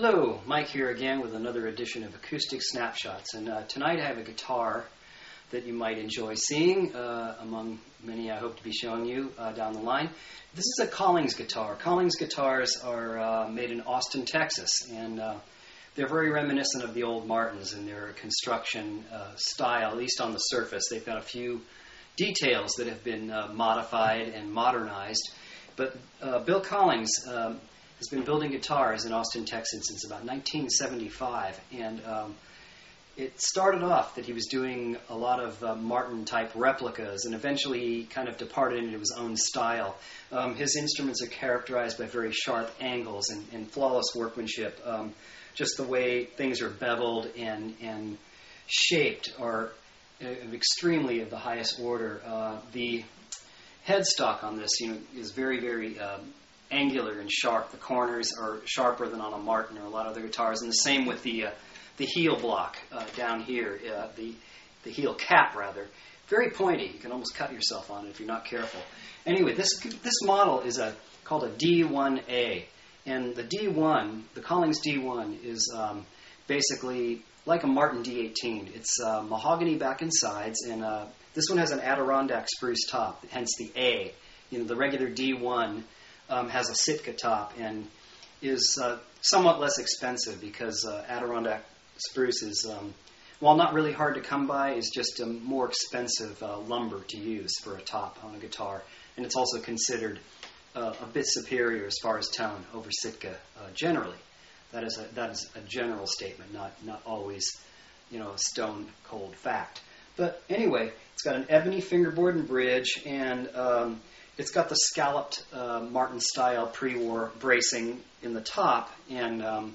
Hello, Mike here again with another edition of Acoustic Snapshots. And tonight I have a guitar that you might enjoy seeing, among many I hope to be showing you down the line. This is a Collings guitar. Collings guitars are made in Austin, Texas, and they're very reminiscent of the old Martins in their construction style, at least on the surface. They've got a few details that have been modified and modernized. But Bill Collings has been building guitars in Austin, Texas since about 1975, and it started off that he was doing a lot of Martin-type replicas, and eventually he kind of departed into his own style. His instruments are characterized by very sharp angles and flawless workmanship. Just the way things are beveled and shaped are extremely of the highest order. The headstock on this, is very, very angular and sharp. The corners are sharper than on a Martin or a lot of other guitars, and the same with the heel block down here, the heel cap rather. Very pointy. You can almost cut yourself on it if you're not careful. Anyway, this model is called a D-1A, and the D1, the Collings D1, is basically like a Martin D18. It's mahogany back and sides, and this one has an Adirondack spruce top, hence the A. The regular D1 has a Sitka top and is somewhat less expensive because Adirondack spruce is, while not really hard to come by, is just a more expensive lumber to use for a top on a guitar. And it's also considered a bit superior as far as tone over Sitka generally. That is a general statement, not always a stone cold fact. But anyway, it's got an ebony fingerboard and bridge, and it's got the scalloped Martin-style pre-war bracing in the top, and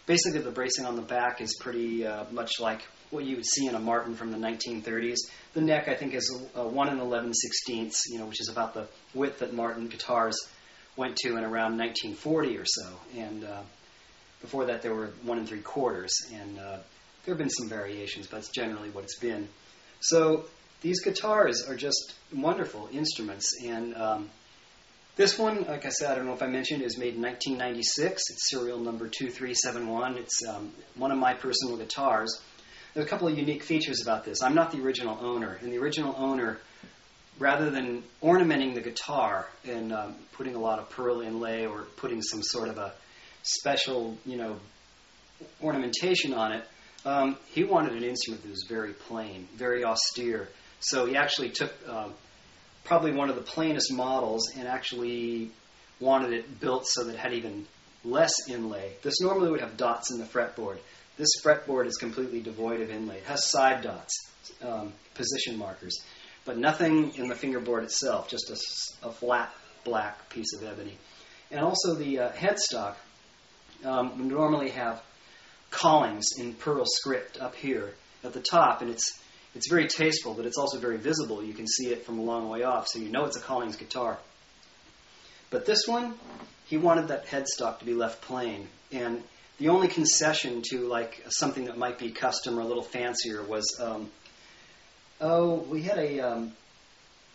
basically the bracing on the back is pretty much like what you would see in a Martin from the 1930s. The neck, I think, is 1 11/16, which is about the width that Martin guitars went to in around 1940 or so. And before that, there were 1 3/4, and there have been some variations, but that's generally what it's been. So these guitars are just wonderful instruments, and this one, like I said, I don't know if I mentioned, is made in 1996. It's serial number 2371. It's one of my personal guitars. There's a couple of unique features about this. I'm not the original owner, and the original owner, rather than ornamenting the guitar and putting a lot of pearl inlay or putting some sort of a special, ornamentation on it, he wanted an instrument that was very plain, very austere. So he actually took probably one of the plainest models and actually wanted it built so that it had even less inlay. This normally would have dots in the fretboard. This fretboard is completely devoid of inlay. It has side dots, position markers, but nothing in the fingerboard itself, just a flat black piece of ebony. And also the headstock, we normally have Collings in pearl script up here at the top, and it's very tasteful, but it's also very visible. You can see it from a long way off, so you know it's a Collings guitar. But this one, he wanted that headstock to be left plain, and the only concession to like something that might be custom or a little fancier was, we had a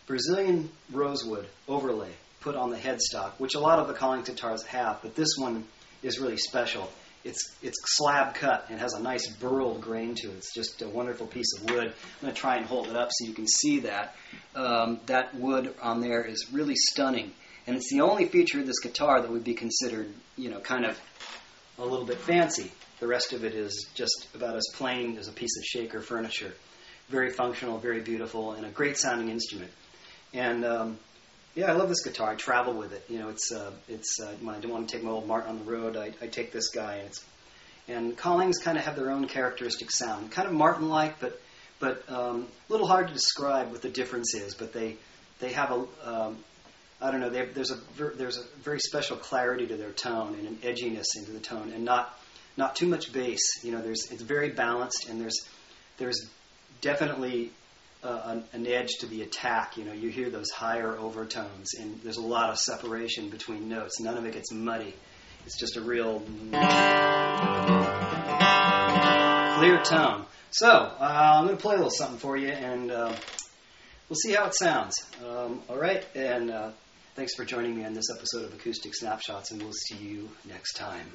Brazilian rosewood overlay put on the headstock, which a lot of the Collings guitars have, but this one is really special. It's slab cut and has a nice burled grain to it. It's just a wonderful piece of wood. I'm going to try and hold it up so you can see that. That wood on there is really stunning. And it's the only feature of this guitar that would be considered, kind of a little bit fancy. The rest of it is just about as plain as a piece of shaker furniture. Very functional, very beautiful, and a great sounding instrument. And I love this guitar. I travel with it. When I don't want to take my old Martin on the road, I take this guy. And Collings kind of have their own characteristic sound, kind of Martin-like, but a little hard to describe what the difference is. But they have there's a very special clarity to their tone and an edginess into the tone, and not too much bass. It's very balanced, and there's definitely an edge to the attack. You hear those higher overtones, and there's a lot of separation between notes. None of it gets muddy. It's just a real clear tone. So I'm going to play a little something for you, and we'll see how it sounds. All right, and thanks for joining me on this episode of Acoustic Snapshots, and we'll see you next time.